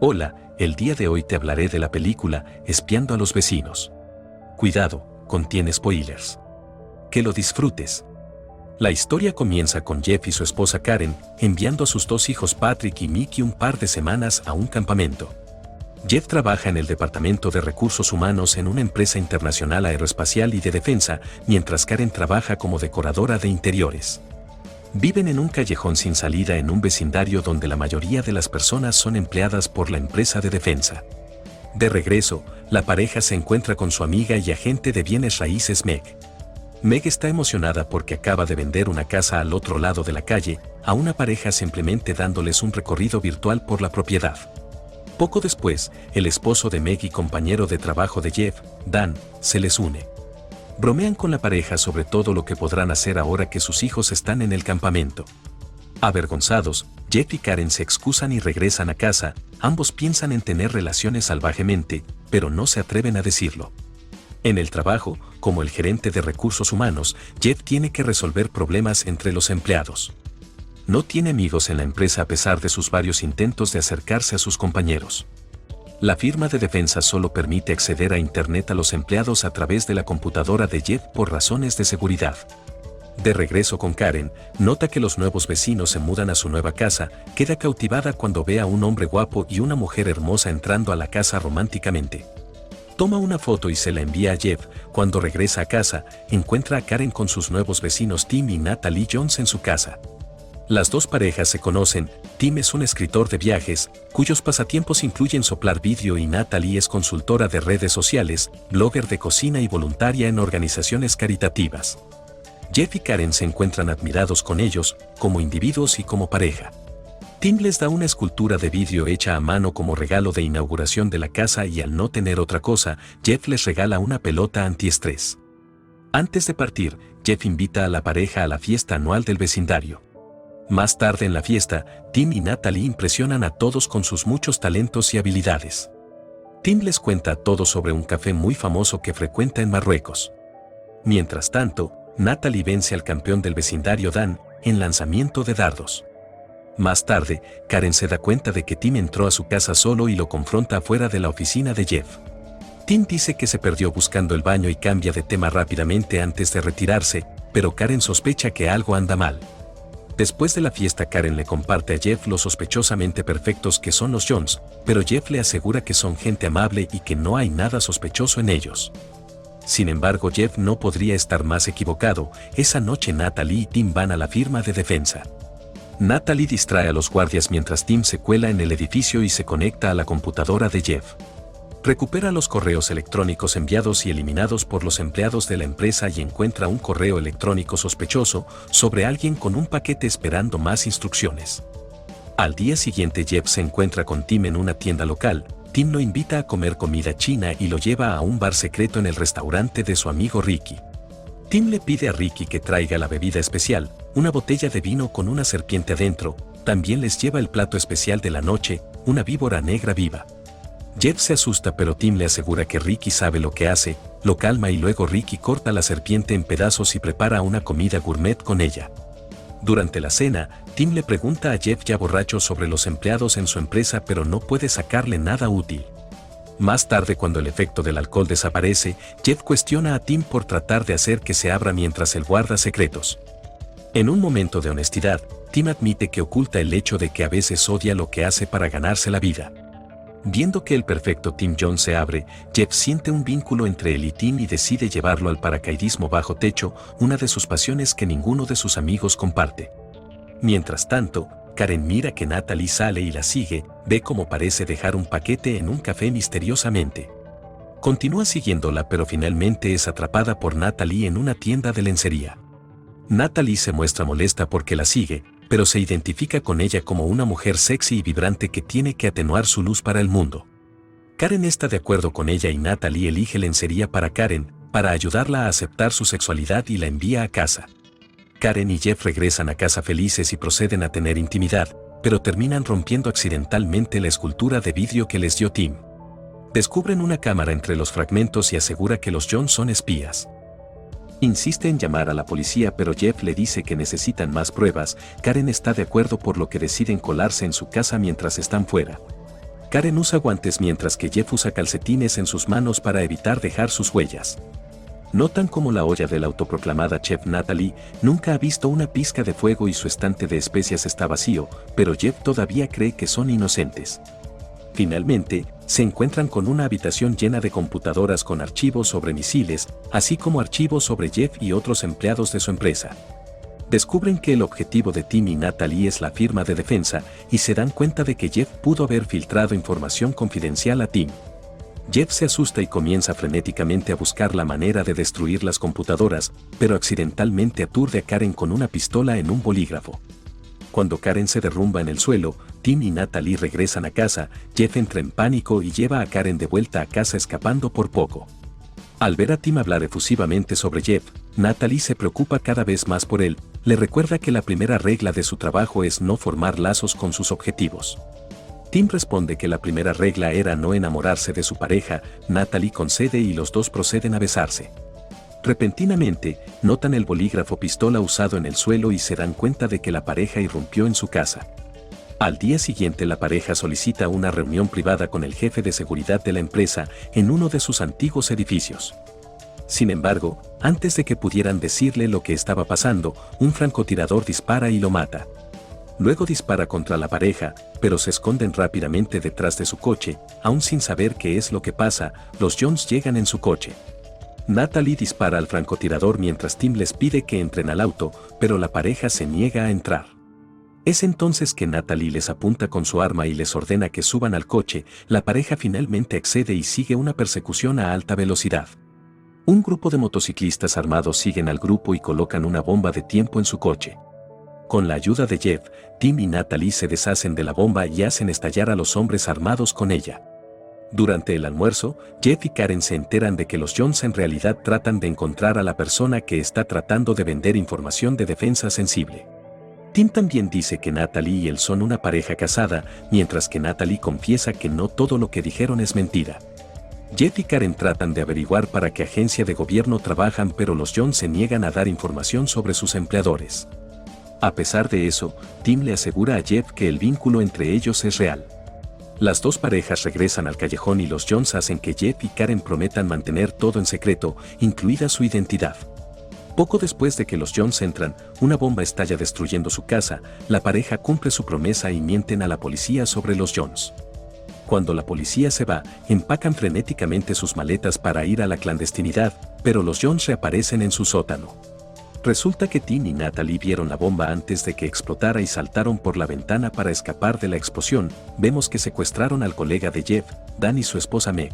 Hola, el día de hoy te hablaré de la película Espiando a los vecinos. Cuidado, contiene spoilers. Que lo disfrutes. La historia comienza con Jeff y su esposa Karen enviando a sus dos hijos Patrick y Mickey un par de semanas a un campamento. Jeff trabaja en el Departamento de Recursos Humanos en una empresa internacional aeroespacial y de defensa, mientras Karen trabaja como decoradora de interiores. Viven en un callejón sin salida en un vecindario donde la mayoría de las personas son empleadas por la empresa de defensa. De regreso, la pareja se encuentra con su amiga y agente de bienes raíces Meg. Meg está emocionada porque acaba de vender una casa al otro lado de la calle a una pareja simplemente dándoles un recorrido virtual por la propiedad. Poco después, el esposo de Meg y compañero de trabajo de Jeff, Dan, se les une. Bromean con la pareja sobre todo lo que podrán hacer ahora que sus hijos están en el campamento. Avergonzados, Jeff y Karen se excusan y regresan a casa. Ambos piensan en tener relaciones salvajemente, pero no se atreven a decirlo. En el trabajo, como el gerente de recursos humanos, Jeff tiene que resolver problemas entre los empleados. No tiene amigos en la empresa a pesar de sus varios intentos de acercarse a sus compañeros. La firma de defensa solo permite acceder a Internet a los empleados a través de la computadora de Jeff por razones de seguridad. De regreso con Karen, nota que los nuevos vecinos se mudan a su nueva casa, queda cautivada cuando ve a un hombre guapo y una mujer hermosa entrando a la casa románticamente. Toma una foto y se la envía a Jeff. Cuando regresa a casa, encuentra a Karen con sus nuevos vecinos Tim y Natalie Jones en su casa. Las dos parejas se conocen. Tim es un escritor de viajes, cuyos pasatiempos incluyen soplar vidrio, y Natalie es consultora de redes sociales, blogger de cocina y voluntaria en organizaciones caritativas. Jeff y Karen se encuentran admirados con ellos, como individuos y como pareja. Tim les da una escultura de vidrio hecha a mano como regalo de inauguración de la casa y al no tener otra cosa, Jeff les regala una pelota antiestrés. Antes de partir, Jeff invita a la pareja a la fiesta anual del vecindario. Más tarde en la fiesta, Tim y Natalie impresionan a todos con sus muchos talentos y habilidades. Tim les cuenta todo sobre un café muy famoso que frecuenta en Marruecos. Mientras tanto, Natalie vence al campeón del vecindario Dan en lanzamiento de dardos. Más tarde, Karen se da cuenta de que Tim entró a su casa solo y lo confronta afuera de la oficina de Jeff. Tim dice que se perdió buscando el baño y cambia de tema rápidamente antes de retirarse, pero Karen sospecha que algo anda mal. Después de la fiesta, Karen le comparte a Jeff lo sospechosamente perfectos que son los Jones, pero Jeff le asegura que son gente amable y que no hay nada sospechoso en ellos. Sin embargo, Jeff no podría estar más equivocado. Esa noche Natalie y Tim van a la firma de defensa. Natalie distrae a los guardias mientras Tim se cuela en el edificio y se conecta a la computadora de Jeff. Recupera los correos electrónicos enviados y eliminados por los empleados de la empresa y encuentra un correo electrónico sospechoso sobre alguien con un paquete esperando más instrucciones. Al día siguiente, Jeff se encuentra con Tim en una tienda local. Tim lo invita a comer comida china y lo lleva a un bar secreto en el restaurante de su amigo Ricky. Tim le pide a Ricky que traiga la bebida especial, una botella de vino con una serpiente adentro. También les lleva el plato especial de la noche, una víbora negra viva. Jeff se asusta, pero Tim le asegura que Ricky sabe lo que hace, lo calma y luego Ricky corta la serpiente en pedazos y prepara una comida gourmet con ella. Durante la cena, Tim le pregunta a Jeff ya borracho sobre los empleados en su empresa, pero no puede sacarle nada útil. Más tarde, cuando el efecto del alcohol desaparece, Jeff cuestiona a Tim por tratar de hacer que se abra mientras él guarda secretos. En un momento de honestidad, Tim admite que oculta el hecho de que a veces odia lo que hace para ganarse la vida. Viendo que el perfecto Tim Jones se abre, Jeff siente un vínculo entre él y Tim y decide llevarlo al paracaidismo bajo techo, una de sus pasiones que ninguno de sus amigos comparte. Mientras tanto, Karen mira que Natalie sale y la sigue, ve cómo parece dejar un paquete en un café misteriosamente. Continúa siguiéndola, pero finalmente es atrapada por Natalie en una tienda de lencería. Natalie se muestra molesta porque la sigue, pero se identifica con ella como una mujer sexy y vibrante que tiene que atenuar su luz para el mundo. Karen está de acuerdo con ella y Natalie elige lencería para Karen, para ayudarla a aceptar su sexualidad, y la envía a casa. Karen y Jeff regresan a casa felices y proceden a tener intimidad, pero terminan rompiendo accidentalmente la escultura de vidrio que les dio Tim. Descubren una cámara entre los fragmentos y asegura que los Jones son espías. Insiste en llamar a la policía, pero Jeff le dice que necesitan más pruebas. Karen está de acuerdo, por lo que deciden colarse en su casa mientras están fuera. Karen usa guantes mientras que Jeff usa calcetines en sus manos para evitar dejar sus huellas. Notan cómo la olla de la autoproclamada chef Natalie nunca ha visto una pizca de fuego y su estante de especias está vacío, pero Jeff todavía cree que son inocentes. Finalmente, se encuentran con una habitación llena de computadoras con archivos sobre misiles, así como archivos sobre Jeff y otros empleados de su empresa. Descubren que el objetivo de Tim y Natalie es la firma de defensa y se dan cuenta de que Jeff pudo haber filtrado información confidencial a Tim. Jeff se asusta y comienza frenéticamente a buscar la manera de destruir las computadoras, pero accidentalmente aturde a Karen con una pistola en un bolígrafo. Cuando Karen se derrumba en el suelo, Tim y Natalie regresan a casa, Jeff entra en pánico y lleva a Karen de vuelta a casa escapando por poco. Al ver a Tim hablar efusivamente sobre Jeff, Natalie se preocupa cada vez más por él, le recuerda que la primera regla de su trabajo es no formar lazos con sus objetivos. Tim responde que la primera regla era no enamorarse de su pareja, Natalie concede y los dos proceden a besarse. Repentinamente, notan el bolígrafo pistola usado en el suelo y se dan cuenta de que la pareja irrumpió en su casa. Al día siguiente la pareja solicita una reunión privada con el jefe de seguridad de la empresa en uno de sus antiguos edificios. Sin embargo, antes de que pudieran decirle lo que estaba pasando, un francotirador dispara y lo mata. Luego dispara contra la pareja, pero se esconden rápidamente detrás de su coche, aún sin saber qué es lo que pasa, los Jones llegan en su coche. Natalie dispara al francotirador mientras Tim les pide que entren al auto, pero la pareja se niega a entrar. Es entonces que Natalie les apunta con su arma y les ordena que suban al coche, la pareja finalmente accede y sigue una persecución a alta velocidad. Un grupo de motociclistas armados siguen al grupo y colocan una bomba de tiempo en su coche. Con la ayuda de Jeff, Tim y Natalie se deshacen de la bomba y hacen estallar a los hombres armados con ella. Durante el almuerzo, Jeff y Karen se enteran de que los Jones en realidad tratan de encontrar a la persona que está tratando de vender información de defensa sensible. Tim también dice que Natalie y él son una pareja casada, mientras que Natalie confiesa que no todo lo que dijeron es mentira. Jeff y Karen tratan de averiguar para qué agencia de gobierno trabajan, pero los Jones se niegan a dar información sobre sus empleadores. A pesar de eso, Tim le asegura a Jeff que el vínculo entre ellos es real. Las dos parejas regresan al callejón y los Jones hacen que Jeff y Karen prometan mantener todo en secreto, incluida su identidad. Poco después de que los Jones entran, una bomba estalla destruyendo su casa, la pareja cumple su promesa y mienten a la policía sobre los Jones. Cuando la policía se va, empacan frenéticamente sus maletas para ir a la clandestinidad, pero los Jones reaparecen en su sótano. Resulta que Tim y Natalie vieron la bomba antes de que explotara y saltaron por la ventana para escapar de la explosión. Vemos que secuestraron al colega de Jeff, Dan y su esposa Meg.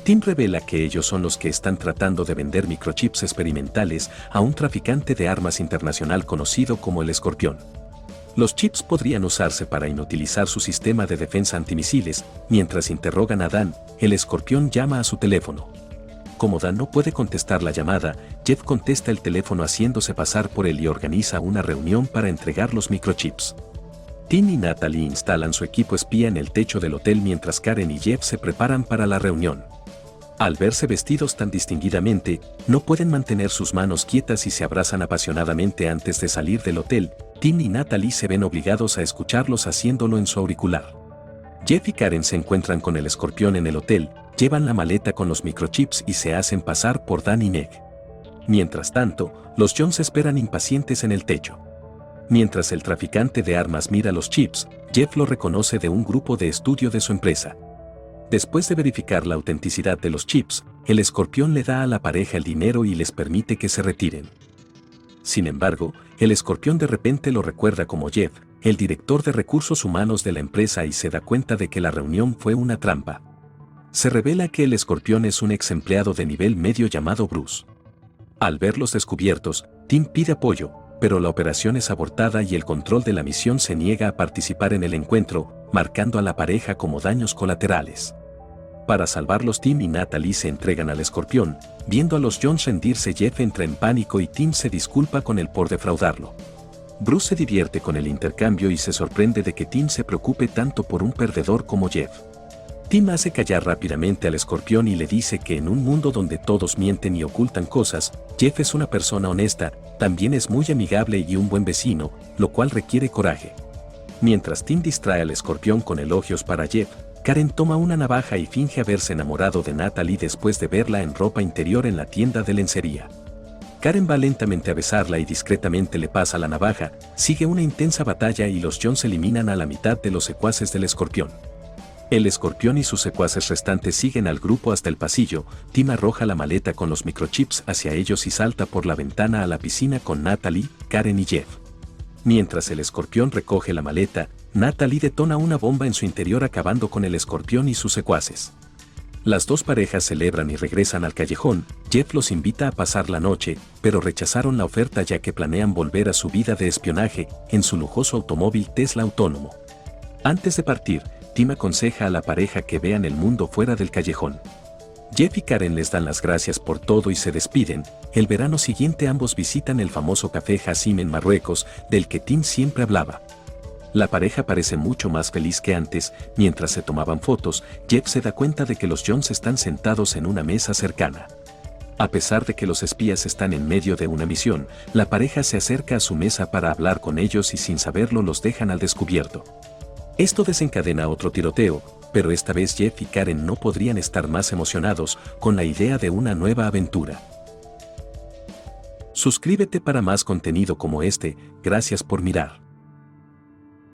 Tim revela que ellos son los que están tratando de vender microchips experimentales a un traficante de armas internacional conocido como el Escorpión. Los chips podrían usarse para inutilizar su sistema de defensa antimisiles. Mientras interrogan a Dan, el Escorpión llama a su teléfono. Como Dan no puede contestar la llamada, Jeff contesta el teléfono haciéndose pasar por él y organiza una reunión para entregar los microchips. Tim y Natalie instalan su equipo espía en el techo del hotel mientras Karen y Jeff se preparan para la reunión. Al verse vestidos tan distinguidamente, no pueden mantener sus manos quietas y se abrazan apasionadamente antes de salir del hotel. Tim y Natalie se ven obligados a escucharlos haciéndolo en su auricular. Jeff y Karen se encuentran con el Escorpión en el hotel, llevan la maleta con los microchips y se hacen pasar por Dan y Meg. Mientras tanto, los Jones esperan impacientes en el techo. Mientras el traficante de armas mira los chips, Jeff lo reconoce de un grupo de estudio de su empresa. Después de verificar la autenticidad de los chips, el Escorpión le da a la pareja el dinero y les permite que se retiren. Sin embargo, el Escorpión de repente lo recuerda como Jeff, el director de recursos humanos de la empresa, y se da cuenta de que la reunión fue una trampa. Se revela que el Escorpión es un ex empleado de nivel medio llamado Bruce. Al verlos descubiertos, Tim pide apoyo, pero la operación es abortada y el control de la misión se niega a participar en el encuentro, marcando a la pareja como daños colaterales. Para salvarlos, Tim y Natalie se entregan al Escorpión. Viendo a los Jones rendirse, Jeff entra en pánico y Tim se disculpa con él por defraudarlo. Bruce se divierte con el intercambio y se sorprende de que Tim se preocupe tanto por un perdedor como Jeff. Tim hace callar rápidamente al Escorpión y le dice que en un mundo donde todos mienten y ocultan cosas, Jeff es una persona honesta, también es muy amigable y un buen vecino, lo cual requiere coraje. Mientras Tim distrae al escorpión con elogios para Jeff, Karen toma una navaja y finge haberse enamorado de Natalie después de verla en ropa interior en la tienda de lencería. Karen va lentamente a besarla y discretamente le pasa la navaja. Sigue una intensa batalla y los Jones eliminan a la mitad de los secuaces del escorpión. El escorpión y sus secuaces restantes siguen al grupo hasta el pasillo. Tim arroja la maleta con los microchips hacia ellos y salta por la ventana a la piscina con Natalie, Karen y Jeff. Mientras el escorpión recoge la maleta, Natalie detona una bomba en su interior acabando con el escorpión y sus secuaces. Las dos parejas celebran y regresan al callejón. Jeff los invita a pasar la noche, pero rechazaron la oferta ya que planean volver a su vida de espionaje en su lujoso automóvil Tesla autónomo. Antes de partir, Tim aconseja a la pareja que vean el mundo fuera del callejón. Jeff y Karen les dan las gracias por todo y se despiden. El verano siguiente ambos visitan el famoso café Hassim en Marruecos, del que Tim siempre hablaba. La pareja parece mucho más feliz que antes. Mientras se tomaban fotos, Jeff se da cuenta de que los Jones están sentados en una mesa cercana. A pesar de que los espías están en medio de una misión, la pareja se acerca a su mesa para hablar con ellos y sin saberlo los dejan al descubierto. Esto desencadena otro tiroteo, pero esta vez Jeff y Karen no podrían estar más emocionados con la idea de una nueva aventura. Suscríbete para más contenido como este. Gracias por mirar.